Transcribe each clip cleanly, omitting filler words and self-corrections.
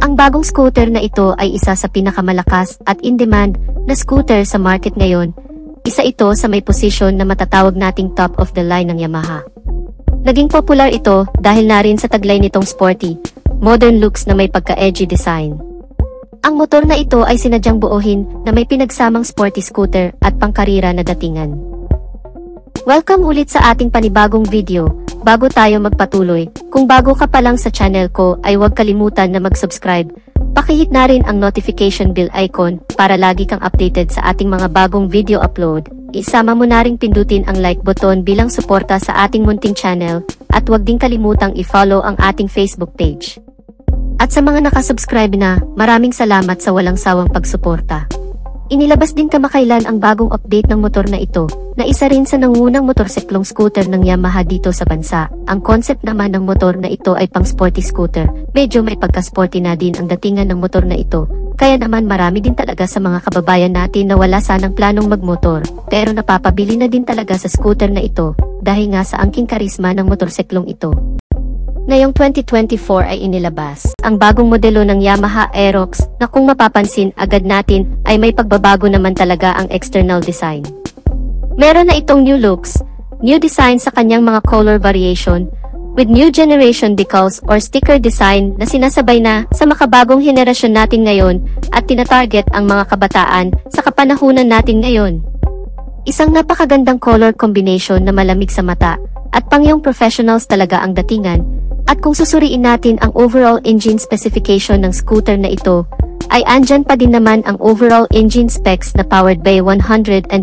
Ang bagong scooter na ito ay isa sa pinakamalakas at in-demand na scooter sa market ngayon. Isa ito sa may posisyon na matatawag nating top of the line ng Yamaha. Naging popular ito dahil na rin sa taglay nitong sporty, modern looks na may pagka-edgy design. Ang motor na ito ay sinadyang buuhin na may pinagsamang sporty scooter at pangkarira na datingan. Welcome ulit sa ating panibagong video. Bago tayo magpatuloy, kung bago ka pa lang sa channel ko ay huwag kalimutan na mag-subscribe. Pakihit na rin ang notification bell icon para lagi kang updated sa ating mga bagong video upload. Isama mo na ring pindutin ang like button bilang suporta sa ating munting channel at huwag din kalimutang i-follow ang ating Facebook page. At sa mga nakasubscribe na, maraming salamat sa walang sawang pagsuporta. Inilabas din kamakailan ang bagong update ng motor na ito, na isa rin sa nangunang motorsiklong scooter ng Yamaha dito sa bansa. Ang concept naman ng motor na ito ay pang sporty scooter, medyo may pagka-sporty na din ang datingan ng motor na ito. Kaya naman marami din talaga sa mga kababayan natin na wala sanang planong magmotor, pero napapabili na din talaga sa scooter na ito, dahil nga sa angking karisma ng motorsiklong ito. Ngayong 2024 ay inilabas ang bagong modelo ng Yamaha Aerox na kung mapapansin agad natin ay may pagbabago naman talaga ang external design. Meron na itong new looks, new design sa kanyang mga color variation, with new generation decals or sticker design na sinasabay na sa makabagong henerasyon natin ngayon at tinatarget ang mga kabataan sa kapanahunan natin ngayon. Isang napakagandang color combination na malamig sa mata at pangyong professionals talaga ang datingan. At kung susuriin natin ang overall engine specification ng scooter na ito, ay andyan pa din naman ang overall engine specs na powered by 155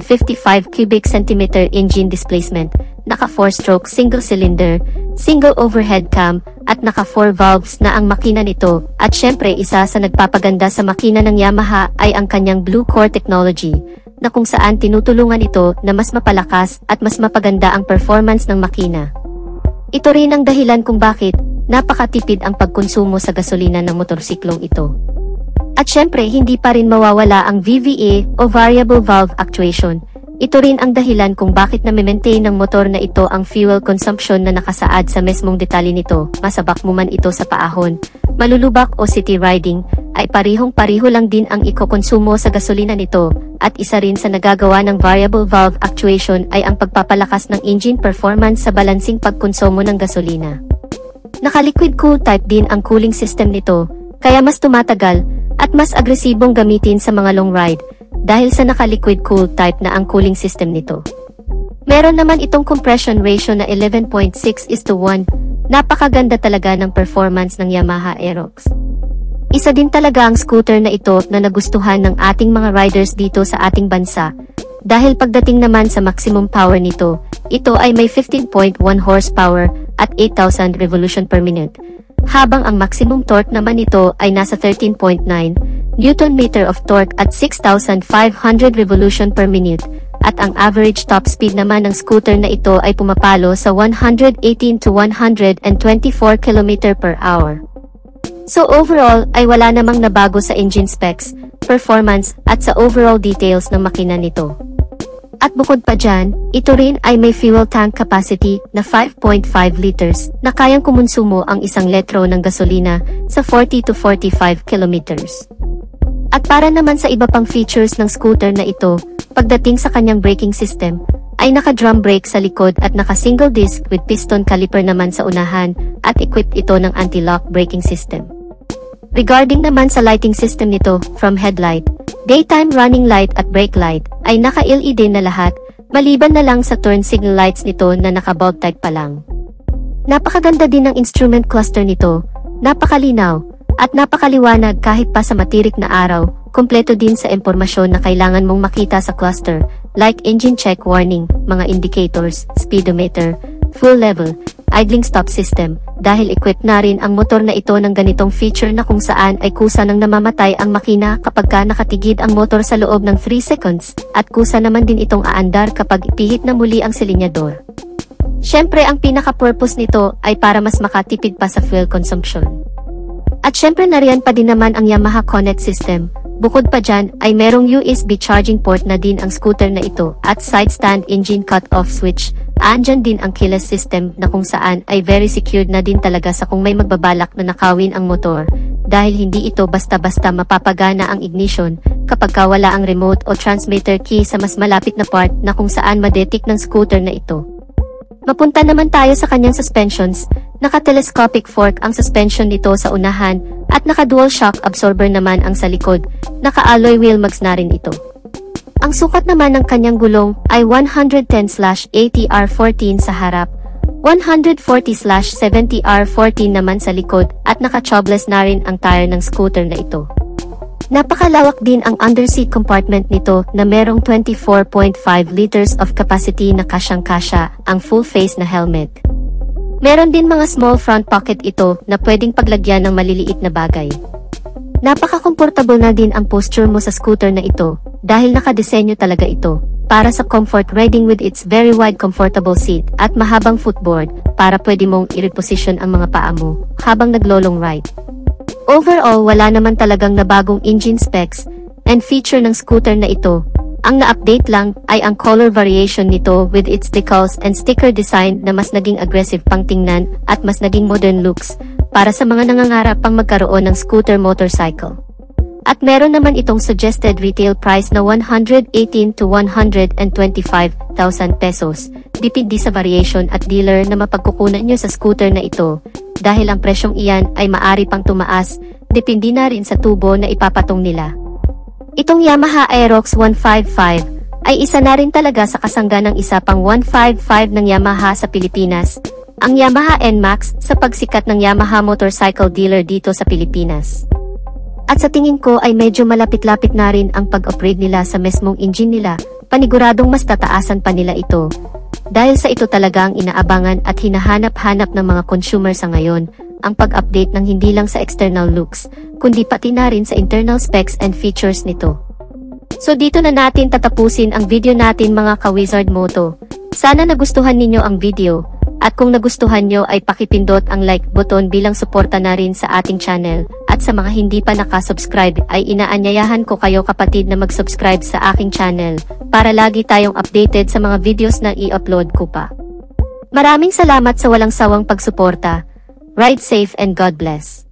cubic centimeter engine displacement, naka 4-stroke single cylinder, single overhead cam, at naka 4 valves na ang makina nito. At syempre isa sa nagpapaganda sa makina ng Yamaha ay ang kanyang Blue Core technology, na kung saan tinutulungan ito na mas mapalakas at mas mapaganda ang performance ng makina. Ito rin ang dahilan kung bakit napakatipid ang pagkonsumo sa gasolina ng motorsiklong ito. At syempre hindi pa rin mawawala ang VVA o Variable Valve Actuation. Ito rin ang dahilan kung bakit na-maintain ng motor na ito ang fuel consumption na nakasaad sa mesmong detalye nito. Masabak mo man ito sa paahon, malulubak o city riding, ay parihong-pariho lang din ang ikokonsumo sa gasolina nito. At isa rin sa nagagawa ng Variable Valve Actuation ay ang pagpapalakas ng engine performance sa balansing pagkonsumo ng gasolina. Naka-liquid cool type din ang cooling system nito, kaya mas tumatagal at mas agresibong gamitin sa mga long ride dahil sa naka-liquid cool type na ang cooling system nito. Meron naman itong compression ratio na 11.6:1. Napakaganda talaga ng performance ng Yamaha Aerox. Isa din talaga ang scooter na ito na nagustuhan ng ating mga riders dito sa ating bansa. Dahil pagdating naman sa maximum power nito, ito ay may 15.1 horsepower at 8,000 revolution per minute. Habang ang maximum torque naman nito ay nasa 13.9 Newton meter of torque at 6,500 revolution per minute. At ang average top speed naman ng scooter na ito ay pumapalo sa 118 to 124 km per hour. So overall ay wala namang nabago sa engine specs, performance at sa overall details ng makina nito. At bukod pa dyan, ito rin ay may fuel tank capacity na 5.5 liters na kayang kumonsumo ang 1 litro ng gasolina sa 40 to 45 kilometers. At para naman sa iba pang features ng scooter na ito, pagdating sa kanyang braking system, ay naka-drum brake sa likod at naka-single disc with piston caliper naman sa unahan at equipped ito ng anti-lock braking system. Regarding naman sa lighting system nito, from headlight, daytime running light at brake light, ay naka-LED na lahat, maliban na lang sa turn signal lights nito na naka-bulb type pa lang. Napakaganda din ng instrument cluster nito, napakalinaw, at napakaliwanag kahit pa sa matirik na araw. Kompleto din sa impormasyon na kailangan mong makita sa cluster, like engine check warning, mga indicators, speedometer, full level, idling stop system, dahil equipped na rin ang motor na ito ng ganitong feature na kung saan ay kusa nang namamatay ang makina kapag ka nakatigid ang motor sa loob ng 3 seconds, at kusa naman din itong aandar kapag ipihit na muli ang silinyador. Syempre ang pinaka-purpose nito ay para mas makatipid pa sa fuel consumption. At syempre nariyan pa din naman ang Yamaha Connect System, Bukod pa dyan ay merong USB charging port na din ang scooter na ito at side stand engine cut-off switch. Andyan din ang keyless system na kung saan ay very secured na din talaga sa kung may magbabalak na nakawin ang motor. Dahil hindi ito basta-basta mapapagana ang ignition kapag wala ang remote o transmitter key sa mas malapit na part na kung saan madetect ng scooter na ito. Mapunta naman tayo sa kanyang suspensions. Naka-telescopic fork ang suspension nito sa unahan at naka-dual shock absorber naman ang sa likod. Naka-alloy wheel mags na rin ito. Ang sukat naman ng kanyang gulong ay 110/80R14 sa harap, 140/70R14 naman sa likod at naka-tubeless na rin ang tire ng scooter na ito. Napakalawak din ang underseat compartment nito na merong 24.5 liters of capacity na kasyang-kasya ang full face na helmet. Meron din mga small front pocket ito na pwedeng paglagyan ng maliliit na bagay. Napaka-comfortable na din ang posture mo sa scooter na ito dahil nakadesenyo talaga ito para sa comfort riding with its very wide comfortable seat at mahabang footboard para pwede mong i-reposition ang mga paa mo habang naglo-long ride. Overall, wala naman talagang nabagong engine specs and feature ng scooter na ito. Ang na-update lang ay ang color variation nito with its decals and sticker design na mas naging aggressive pang tingnan at mas naging modern looks para sa mga nangangarap pang magkaroon ng scooter motorcycle. At meron naman itong suggested retail price na 118,000 to 125,000 pesos. Depende sa variation at dealer na mapagkukunan nyo sa scooter na ito. Dahil ang presyong iyan ay maari pang tumaas, depende na rin sa tubo na ipapatong nila. Itong Yamaha Aerox 155 ay isa na rin talaga sa kasangga ng isa pang 155 ng Yamaha sa Pilipinas, ang Yamaha NMAX sa pagsikat ng Yamaha motorcycle dealer dito sa Pilipinas. At sa tingin ko ay medyo malapit-lapit na rin ang pag-upgrade nila sa mesmong engine nila, paniguradong mas tataasan pa nila ito. Dahil sa ito talaga ang inaabangan at hinahanap-hanap ng mga consumer sa ngayon, ang pag-update ng hindi lang sa external looks, kundi pati na rin sa internal specs and features nito. So dito na natin tatapusin ang video natin mga ka-Wizard Moto. Sana nagustuhan ninyo ang video, at kung nagustuhan nyo ay pakipindot ang like button bilang suporta na rin sa ating channel. At sa mga hindi pa nakasubscribe ay inaanyayahan ko kayo kapatid na mag-subscribe sa aking channel para lagi tayong updated sa mga videos na i-upload ko pa. Maraming salamat sa walang sawang pagsuporta. Ride safe and God bless.